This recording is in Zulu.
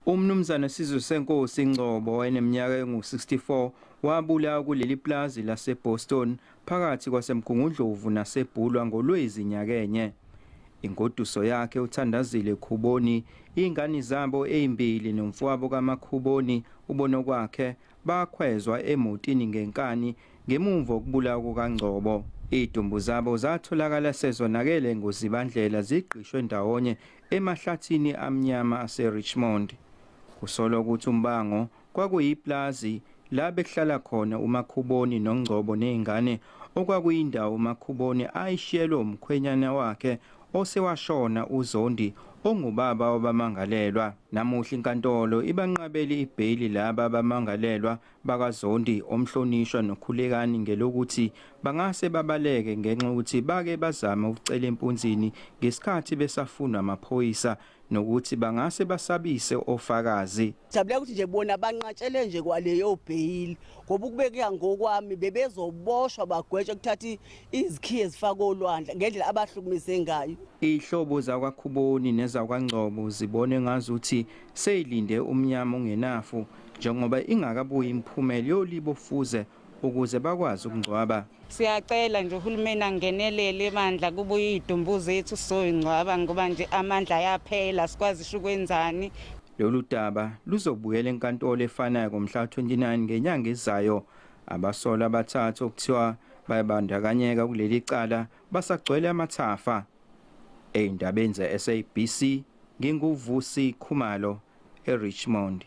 Umnumzana Sizwe Senkosi Ngcobo oneminyaka engu-64 wabulawa kuleli plazi laseBoston phakathi kwaseMgungundlovu naseBhulwa ngoLwezi nyakenye. Ingoduso yakhe uThandazile Khuboni, ingane zabo ezimbili nomfowabo kaMakhuboni uBonokwakhe bakhwezwa emotini ngenkani ngemuva kokubulawa kukaNgcobo. Izidumbu zabo zatholakala sezonakele ngozibandlela ziqishwe ndawonye emahlathini amnyama aseRichmond. Kusolwa ukuthi umbango kwakuyiplazi la behlala khona uMakhuboni noNgcobo nezingane okwakuyindawo uMakhuboni ayishiyelwe umkhwenyana wakhe osewashona uZondi ongubaba wabamangalelwa. Namuhla inkantolo ibanqabele ibheyili laba abamangalelwa bakaZondi omhlonishwa nokhulekani ngelokuthi bangase babaleke ngenxa yokuthi bake bazama ukucela empunzini ngesikhathi besafuna amaphoyisa nokuthi bangase basabise ofakazi. Jabule ukuthi nje bona banqatshele nje kwaleyo bheyili ngoba ukubeka ngokwami bebezoboshwa bagwetshwe ukuthatha izikhiye ezifaka olwandle ngendlela abahlukumise ngayo. Ihlobo zakwaKhuboni nezakwaNgcobo zibone ngazuthi seyilinde umnyama ongenafu njengoba ingakabuyi imphumela yolibofuze ukuze bakwazi ukungcwaba. Siyacela nje uhulumeni angenelele emandla kubuye izidumbu zethu soyingcwaba ngoba nje amandla ayaphela sikwazi ukwenzani. Lolu daba luzobuyela enkantolo efanayo ngomhla 29 ngenyanga ezayo. Abasolwa abathathu okuthiwa bayabandakanyeka kuleli cala basagcwele amathafa. Ezindabeni ze-SABC nginguVusi Khumalo eRichmond.